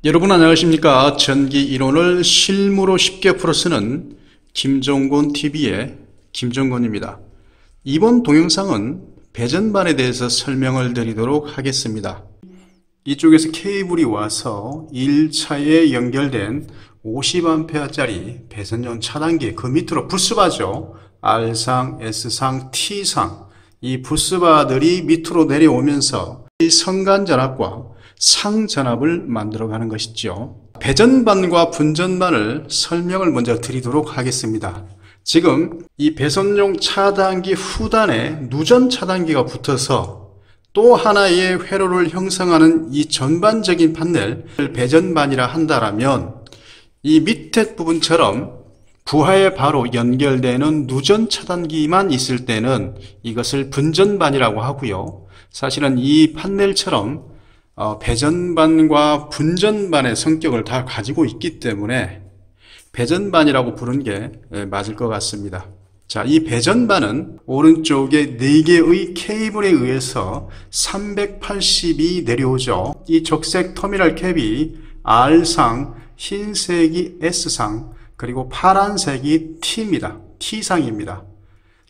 여러분 안녕하십니까? 전기 이론을 실무로 쉽게 풀어쓰는 김종곤TV의 김종곤입니다. 이번 동영상은 배전반에 대해서 설명을 드리도록 하겠습니다. 이쪽에서 케이블이 와서 1차에 연결된 50A짜리 배선용 차단기, 그 밑으로 부스바죠. R상, S상, T상, 이 부스바들이 밑으로 내려오면서 이 선간전압과 상전압을 만들어가는 것이죠. 배전반과 분전반을 설명을 먼저 드리도록 하겠습니다. 지금 이 배선용 차단기 후단에 누전 차단기가 붙어서 또 하나의 회로를 형성하는 이 전반적인 판넬을 배전반이라 한다면, 이 밑에 부분처럼 부하에 바로 연결되는 누전 차단기만 있을 때는 이것을 분전반이라고 하고요. 사실은 이 판넬처럼 배전반과 분전반의 성격을 다 가지고 있기 때문에 배전반이라고 부르는 게 맞을 것 같습니다. 자, 이 배전반은 오른쪽에 4개의 케이블에 의해서 380이 내려오죠. 이 적색 터미널 캡이 R상, 흰색이 S상, 그리고 파란색이 T입니다. T상입니다.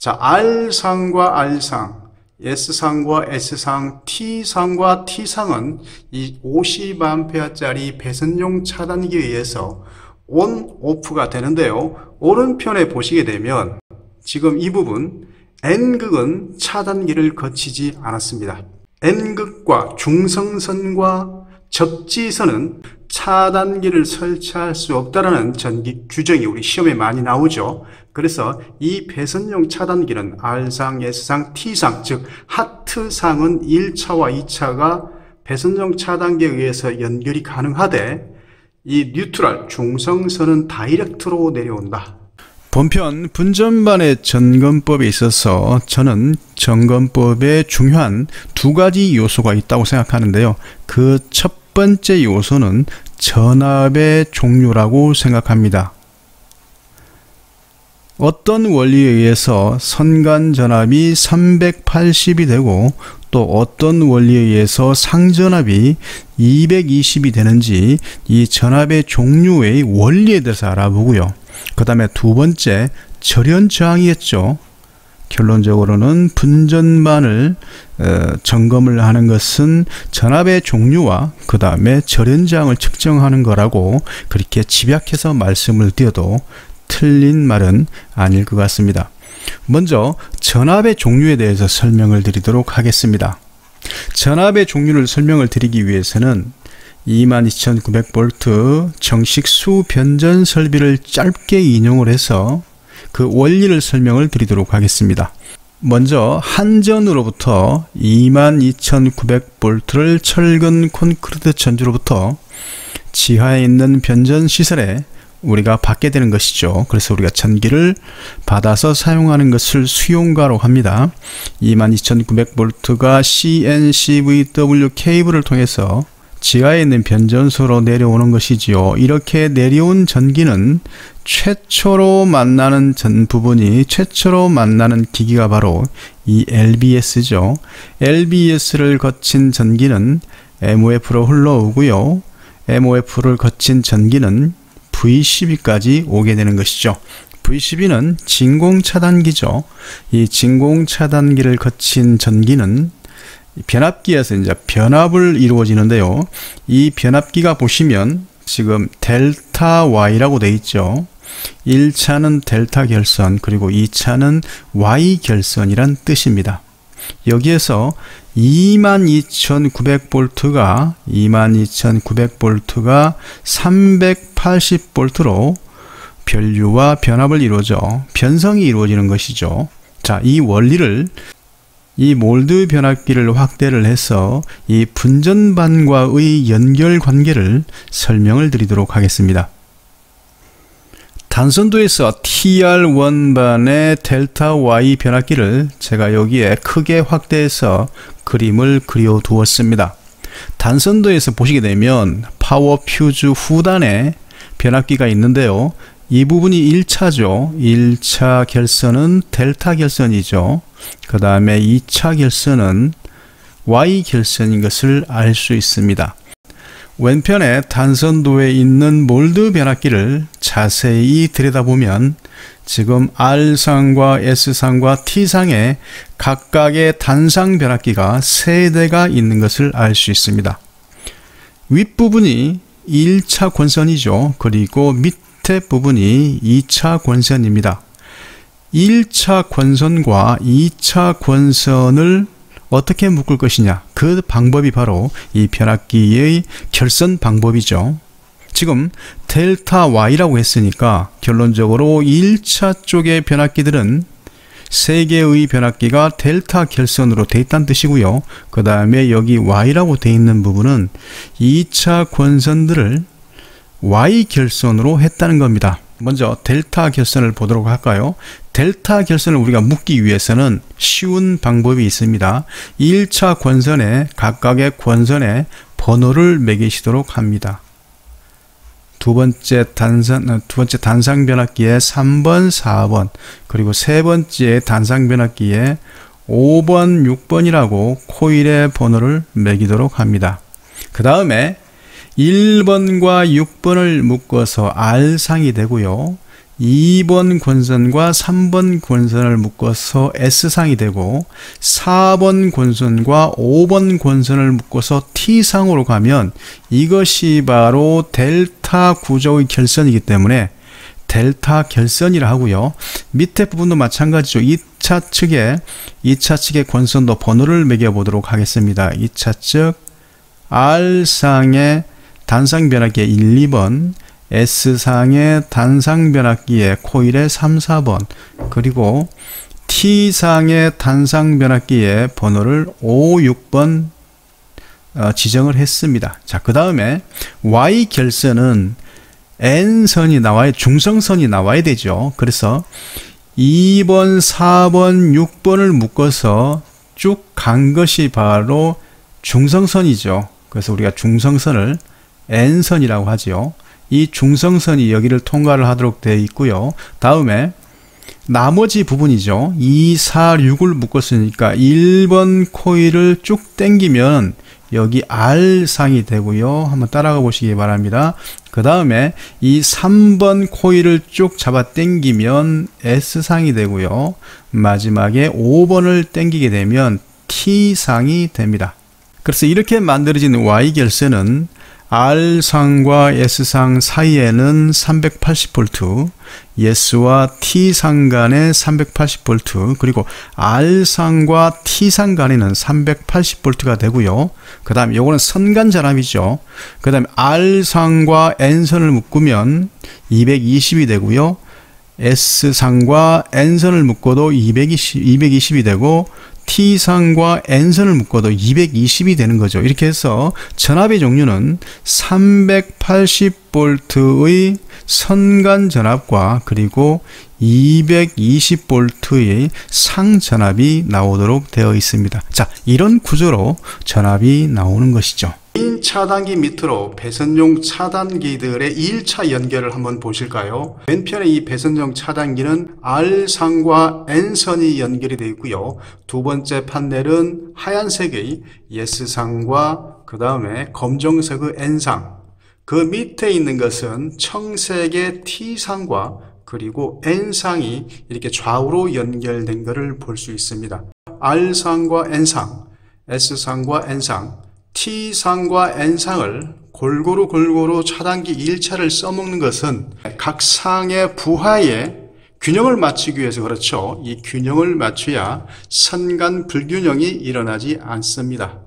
자, R상과 R상, S상과 S상, T상과 T상은 이 50A짜리 배선용 차단기에 의해서 온, 오프가 되는데요. 오른편에 보시게 되면 지금 이 부분 N극은 차단기를 거치지 않았습니다. N극과 중성선과 접지선은 차단기를 설치할 수 없다라는 전기 규정이 우리 시험에 많이 나오죠. 그래서 이 배선용 차단기는 R상, S상, T상, 즉 하트상은 1차와 2차가 배선용 차단기에 의해서 연결이 가능하되, 이 뉴트럴, 중성선은 다이렉트로 내려온다. 본편 분전반의 점검법에 있어서 저는 점검법에 중요한 2가지 요소가 있다고 생각하는데요. 그 첫 번째 요소는 전압의 종류라고 생각합니다. 어떤 원리에 의해서 선간전압이 380이 되고 또 어떤 원리에 의해서 상전압이 220이 되는지 이 전압의 종류의 원리에 대해서 알아보고요. 그 다음에 두 번째, 절연저항이겠죠. 결론적으로는 분전반을 점검을 하는 것은 전압의 종류와 그 다음에 절연저항을 측정하는 거라고 그렇게 집약해서 말씀을 드려도 틀린 말은 아닐 것 같습니다. 먼저 전압의 종류에 대해서 설명을 드리도록 하겠습니다. 전압의 종류를 설명을 드리기 위해서는 22,900V 정식 수변전 설비를 짧게 인용을 해서 그 원리를 설명을 드리도록 하겠습니다. 먼저 한전으로부터 22,900V를 철근 콘크리트 전주로부터 지하에 있는 변전 시설에 우리가 받게 되는 것이죠. 그래서 우리가 전기를 받아서 사용하는 것을 수용가로 합니다. 22,900V가 CNCVW 케이블을 통해서 지하에 있는 변전소로 내려오는 것이지요. 이렇게 내려온 전기는 최초로 만나는 최초로 만나는 기기가 바로 이 LBS죠. LBS를 거친 전기는 MOF로 흘러오고요. MOF를 거친 전기는 V12까지 오게 되는 것이죠. V12는 진공차단기죠. 이 진공차단기를 거친 전기는 변압기에서 이제 변압을 이루어지는데요. 이 변압기가 보시면 지금 델타 Y라고 되어 있죠. 1차는 델타 결선, 그리고 2차는 Y 결선이란 뜻입니다. 여기에서 22,900V가 380V로 변류와 변압을 이루어져 변성이 이루어지는 것이죠. 자, 이 원리를 이 몰드 변압기를 확대를 해서 이 분전반과의 연결 관계를 설명을 드리도록 하겠습니다. 단선도에서 TR1반의 델타 Y 변압기를 제가 여기에 크게 확대해서 그림을 그려 두었습니다. 단선도에서 보시게 되면 파워 퓨즈 후단에 변압기가 있는데요. 이 부분이 1차죠. 1차 결선은 델타 결선이죠. 그 다음에 2차 결선은 Y 결선인 것을 알 수 있습니다. 왼편에 단선도에 있는 몰드 변압기를 자세히 들여다보면 지금 R상과 S상과 T상에 각각의 단상 변압기가 3대가 있는 것을 알 수 있습니다. 윗부분이 1차 권선이죠. 그리고 밑에 부분이 2차 권선입니다. 1차 권선과 2차 권선을 어떻게 묶을 것이냐, 그 방법이 바로 이 변압기의 결선 방법이죠. 지금 델타 Y라고 했으니까 결론적으로 1차 쪽의 변압기들은 3개의 변압기가 델타 결선으로 되어 있다는 뜻이고요. 그 다음에 여기 Y라고 되어 있는 부분은 2차 권선들을 Y 결선으로 했다는 겁니다. 먼저 델타 결선을 보도록 할까요? 델타 결선을 우리가 묶기 위해서는 쉬운 방법이 있습니다. 1차 권선에 각각의 권선에 번호를 매기시도록 합니다. 두 번째 단상 변압기에 3번, 4번, 그리고 세 번째 단상 변압기에 5번, 6번이라고 코일의 번호를 매기도록 합니다. 그 다음에 1번과 6번을 묶어서 R상이 되고요. 2번 권선과 3번 권선을 묶어서 S상이 되고 4번 권선과 5번 권선을 묶어서 T상으로 가면 이것이 바로 델타 구조의 결선이기 때문에 델타 결선이라 하고요. 밑에 부분도 마찬가지죠. 2차 측의 권선도 번호를 매겨 보도록 하겠습니다. 2차 측 R상의 단상 변압기에 1, 2번, S상의 단상 변압기에 코일에 3, 4번, 그리고 T상의 단상 변압기에 번호를 5, 6번 지정을 했습니다. 자, 그 다음에 Y 결선은 N선이 나와야, 중성선이 나와야 되죠. 그래서 2번, 4번, 6번을 묶어서 쭉 간 것이 바로 중성선이죠. 그래서 우리가 중성선을 N선이라고 하지요. 이 중성선이 여기를 통과를 하도록 되어 있고요. 다음에 나머지 부분이죠. 2, 4, 6을 묶었으니까 1번 코일을 쭉 당기면 여기 R상이 되고요. 한번 따라가 보시기 바랍니다. 그 다음에 이 3번 코일을 쭉 잡아 당기면 S상이 되고요. 마지막에 5번을 당기게 되면 T상이 됩니다. 그래서 이렇게 만들어진 Y결선은 R상과 S상 사이에는 380V, S와 T상 간에 380V, 그리고 R상과 T상 간에는 380V가 되고요. 그 다음에 요거는 선간 전압이죠. 그 다음에 R상과 N선을 묶으면 220이 되고요. S상과 N선을 묶어도 220이 되고, T상과 N선을 묶어도 220이 되는 거죠. 이렇게 해서 전압의 종류는 380V의 선간 전압과 그리고 220V의 상전압이 나오도록 되어 있습니다. 자, 이런 구조로 전압이 나오는 것이죠. 메인 차단기 밑으로 배선용 차단기들의 1차 연결을 한번 보실까요? 왼편에 이 배선용 차단기는 R상과 N선이 연결이 되어 있고요. 두 번째 판넬은 하얀색의 S상과 그 다음에 검정색의 N상, 그 밑에 있는 것은 청색의 T상과 그리고 N상이 이렇게 좌우로 연결된 것을 볼 수 있습니다. R상과 N상, S상과 N상, T상과 N상을 골고루 차단기 1차를 써먹는 것은 각 상의 부하에 균형을 맞추기 위해서 그렇죠. 이 균형을 맞춰야 선간 불균형이 일어나지 않습니다.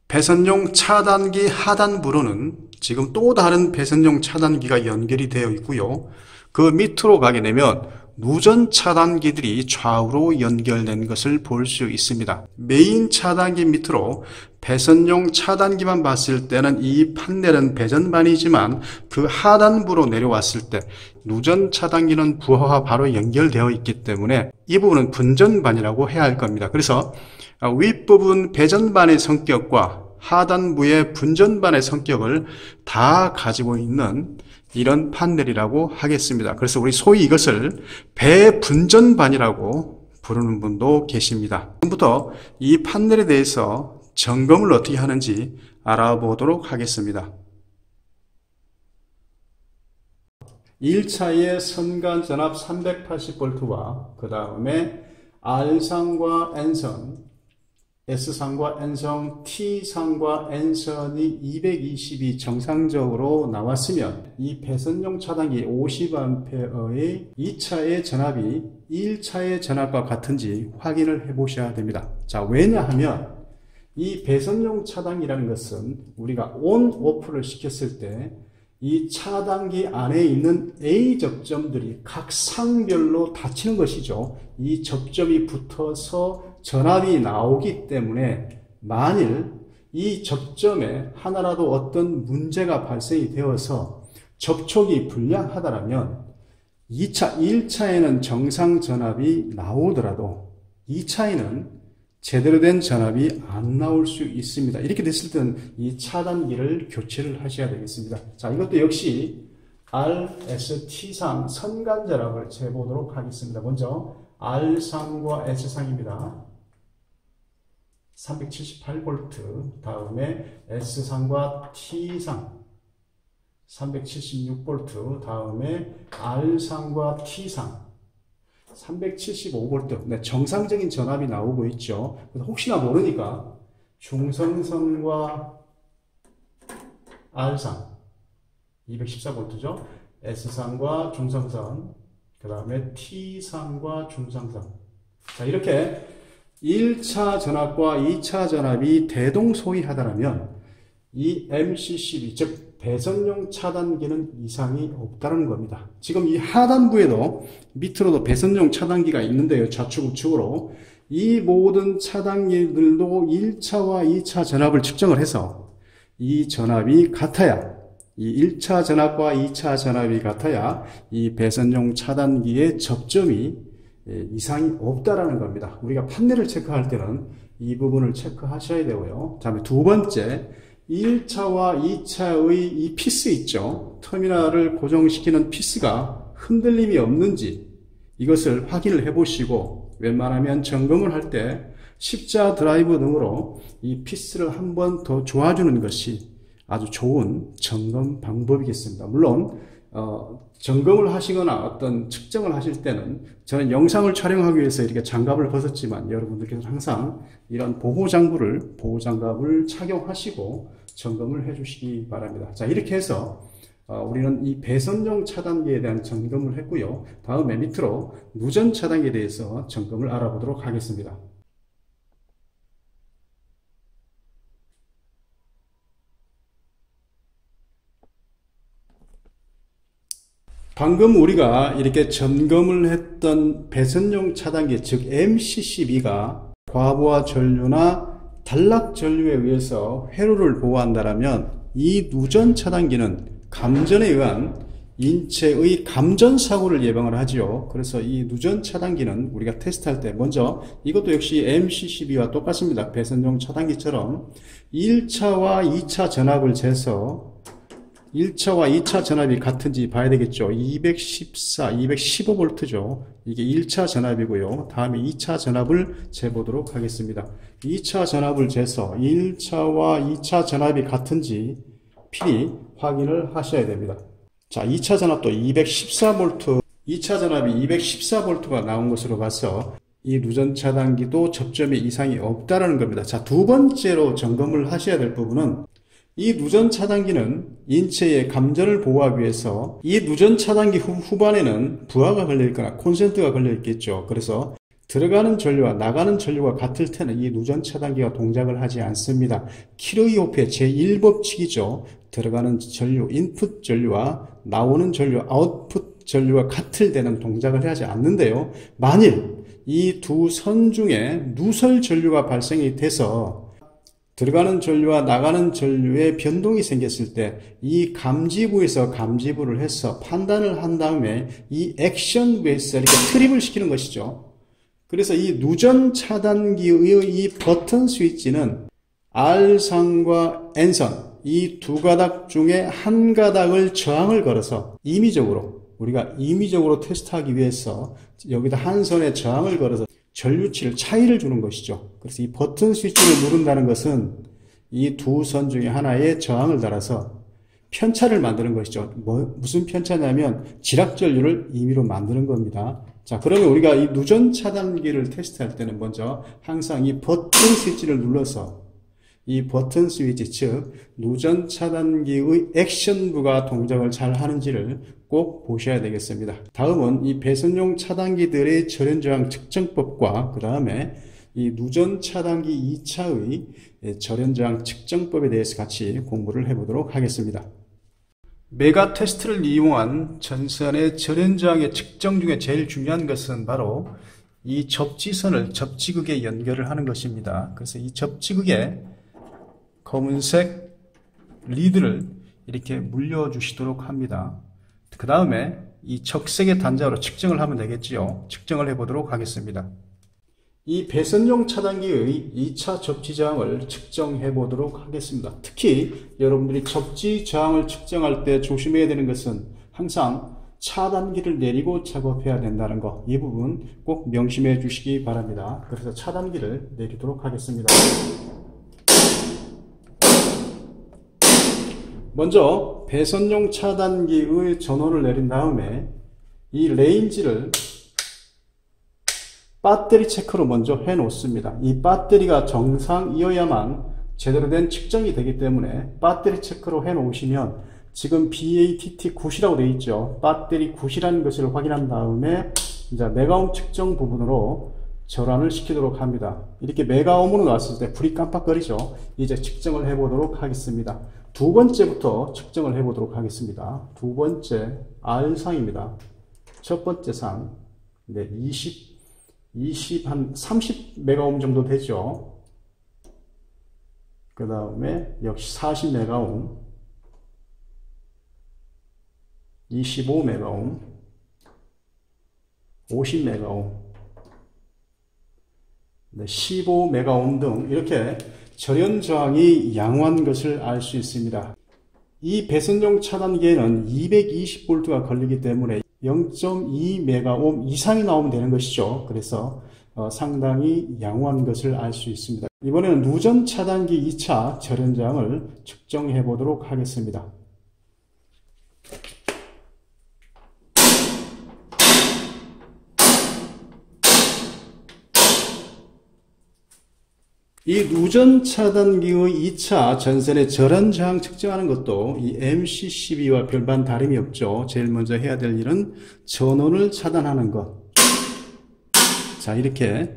배선용 차단기 하단부로는 지금 또 다른 배선용 차단기가 연결이 되어 있고요. 그 밑으로 가게 되면 누전 차단기들이 좌우로 연결된 것을 볼 수 있습니다. 메인 차단기 밑으로 배선용 차단기만 봤을 때는 이 판넬은 배전반이지만 그 하단부로 내려왔을 때 누전 차단기는 부하와 바로 연결되어 있기 때문에 이 부분은 분전반이라고 해야 할 겁니다. 그래서 윗부분 배전반의 성격과 하단부의 분전반의 성격을 다 가지고 있는 이런 판넬이라고 하겠습니다. 그래서 우리 소위 이것을 배분전반이라고 부르는 분도 계십니다. 지금부터 이 판넬에 대해서 점검을 어떻게 하는지 알아보도록 하겠습니다. 1차의 선간 전압 380V와 그 다음에 R상과 N선, S상과 N선, T상과 N선이 220이 정상적으로 나왔으면 이 배선용 차단기 50A의 2차의 전압이 1차의 전압과 같은지 확인을 해 보셔야 됩니다. 자, 왜냐하면 이 배선용 차단기라는 것은 우리가 온, 오프를 시켰을 때 이 차단기 안에 있는 A 접점들이 각 상별로 닫히는 것이죠. 이 접점이 붙어서 전압이 나오기 때문에 만일 이 접점에 하나라도 어떤 문제가 발생이 되어서 접촉이 불량하다면 1차에는 정상 전압이 나오더라도 2차에는 제대로 된 전압이 안 나올 수 있습니다. 이렇게 됐을 때는 이 차단기를 교체를 하셔야 되겠습니다. 자, 이것도 역시 RST상 선간 전압을 재보도록 하겠습니다. 먼저 R상과 S상입니다. 378V, 다음에 S상과 T상 376V, 다음에 R상과 T상 375V. 네, 정상적인 전압이 나오고 있죠. 그래서 혹시나 모르니까 중성선과 R상 214V죠. S상과 중성선, 그 다음에 T상과 중성선. 자, 이렇게 1차 전압과 2차 전압이 대동소이하다면 이 MCCB, 즉 배선용 차단기는 이상이 없다는 겁니다. 지금 이 하단부에도 밑으로도 배선용 차단기가 있는데요. 좌측 우측으로 이 모든 차단기들도 1차와 2차 전압을 측정을 해서 이 전압이 같아야, 이 1차 전압과 2차 전압이 같아야 이 배선용 차단기의 접점이 이상이 없다라는 겁니다. 우리가 판넬을 체크할 때는 이 부분을 체크하셔야 되고요. 다음에 두 번째, 1차와 2차의 이 피스 있죠. 터미널을 고정시키는 피스가 흔들림이 없는지 이것을 확인을 해 보시고, 웬만하면 점검을 할 때 십자 드라이브 등으로 이 피스를 한 번 더 조아주는 것이 아주 좋은 점검 방법이겠습니다. 물론 점검을 하시거나 어떤 측정을 하실 때는, 저는 영상을 촬영하기 위해서 이렇게 장갑을 벗었지만 여러분들께서 항상 이런 보호장갑을 착용하시고 점검을 해 주시기 바랍니다. 자, 이렇게 해서 우리는 이 배선용 차단기에 대한 점검을 했고요. 다음에 밑으로 누전 차단기에 대해서 점검을 알아보도록 하겠습니다. 방금 우리가 이렇게 점검을 했던 배선용 차단기, 즉 MCCB가 과부하 전류나 단락 전류에 의해서 회로를 보호한다면 이 누전 차단기는 감전에 의한 인체의 감전 사고를 예방을 하지요. 그래서 이 누전 차단기는 우리가 테스트할 때 먼저, 이것도 역시 MCCB와 똑같습니다. 배선용 차단기처럼 1차와 2차 전압을 재서 1차와 2차 전압이 같은지 봐야 되겠죠. 215V죠. 이게 1차 전압이고요. 다음에 2차 전압을 재보도록 하겠습니다. 2차 전압을 재서 1차와 2차 전압이 같은지 필히 확인을 하셔야 됩니다. 자, 2차 전압도 214V, 2차 전압이 214V가 나온 것으로 봐서 이 누전 차단기도 접점에 이상이 없다라는 겁니다. 자, 두 번째로 점검을 하셔야 될 부분은, 이 누전 차단기는 인체의 감전을 보호하기 위해서 이 누전 차단기 후반에는 부하가 걸려있거나 콘센트가 걸려있겠죠. 그래서 들어가는 전류와 나가는 전류가 같을 때는 이 누전 차단기가 동작을 하지 않습니다. 키르이호프의 제1법칙이죠. 들어가는 전류, 인풋 전류와 나오는 전류, 아웃풋 전류가 같을 때는 동작을 하지 않는데요. 만일 이 두 선 중에 누설 전류가 발생이 돼서 들어가는 전류와 나가는 전류에 변동이 생겼을 때 이 감지부에서 감지부를 해서 판단을 한 다음에 이 액션부에서 이렇게 트립을 시키는 것이죠. 그래서 이 누전 차단기의 이 버튼 스위치는 R상과 N선, 이 두 가닥 중에 한 가닥을 저항을 걸어서 우리가 임의적으로 테스트하기 위해서 여기다 한 선에 저항을 걸어서 전류치를 차이를 주는 것이죠. 그래서 이 버튼 스위치를 누른다는 것은 이 두 선 중에 하나에 저항을 달아서 편차를 만드는 것이죠. 무슨 편차냐면 지락 전류를 임의로 만드는 겁니다. 자, 그러면 우리가 이 누전 차단기를 테스트할 때는 먼저 항상 이 버튼 스위치를 눌러서 이 버튼 스위치, 즉 누전 차단기의 액션부가 동작을 잘 하는지를 꼭 보셔야 되겠습니다. 다음은 이 배선용 차단기들의 절연 저항 측정법과 그 다음에 이 누전 차단기 2차의 절연 저항 측정법에 대해서 같이 공부를 해보도록 하겠습니다. 메가 테스트를 이용한 전선의 절연 저항의 측정 중에 제일 중요한 것은 바로 이 접지선을 접지극에 연결을 하는 것입니다. 그래서 이 접지극에 검은색 리드를 이렇게 물려주시도록 합니다. 그 다음에 이 적색의 단자로 측정을 하면 되겠지요. 측정을 해보도록 하겠습니다. 이 배선용 차단기의 2차 접지 저항을 측정해 보도록 하겠습니다. 특히 여러분들이 접지 저항을 측정할 때 조심해야 되는 것은 항상 차단기를 내리고 작업해야 된다는 거, 이 부분 꼭 명심해 주시기 바랍니다. 그래서 차단기를 내리도록 하겠습니다. 먼저 배선용 차단기의 전원을 내린 다음에 이 레인지를 배터리 체크로 먼저 해 놓습니다. 이 배터리가 정상이어야만 제대로 된 측정이 되기 때문에 배터리 체크로 해 놓으시면 지금 BATT 굿이라고 되어 있죠. 배터리 굿이라는 것을 확인한 다음에 이제 메가옴 측정 부분으로 전환을 시키도록 합니다. 이렇게 메가옴으로 나왔을 때 불이 깜빡거리죠. 이제 측정을 해 보도록 하겠습니다. 두 번째부터 측정을 해 보도록 하겠습니다. 두 번째 R상입니다. 첫 번째 상, 네, 30메가옴 정도 되죠. 그 다음에 역시 40메가옴, 25메가옴, 50메가옴, 15메가옴 등 이렇게 절연 저항이 양호한 것을 알 수 있습니다. 이 배선용 차단기에는 220V가 걸리기 때문에 0.2메가옴 이상이 나오면 되는 것이죠. 그래서 상당히 양호한 것을 알 수 있습니다. 이번에는 누전 차단기 2차 절연 저항을 측정해 보도록 하겠습니다. 이 누전 차단기의 2차 전선의 절연 저항 측정하는 것도 이 MCCB와 별반 다름이 없죠. 제일 먼저 해야 될 일은 전원을 차단하는 것. 자, 이렇게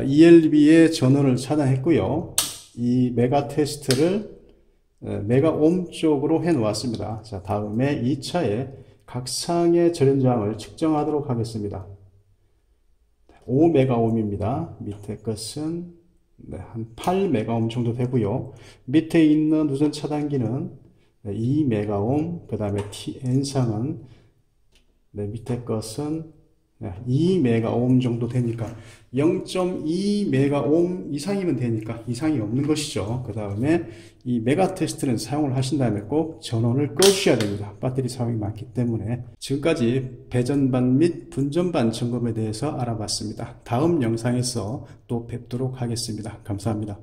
ELB의 전원을 차단했고요. 이 메가 테스트를 메가옴 쪽으로 해 놓았습니다. 자, 다음에 2차에 각상의 절연 저항을 측정하도록 하겠습니다. 5메가옴입니다. 밑에 것은 한 8메가옴 정도 되고요. 밑에 있는 누전 차단기는 2메가옴, 그 다음에 N상은 밑에 것은 2메가옴 정도 되니까 0.2메가옴 이상이면 되니까 이상이 없는 것이죠. 그 다음에 이 메가 테스트는 사용을 하신 다음에 꼭 전원을 꺼주셔야 됩니다. 배터리 사용이 많기 때문에. 지금까지 배전반 및 분전반 점검에 대해서 알아봤습니다. 다음 영상에서 또 뵙도록 하겠습니다. 감사합니다.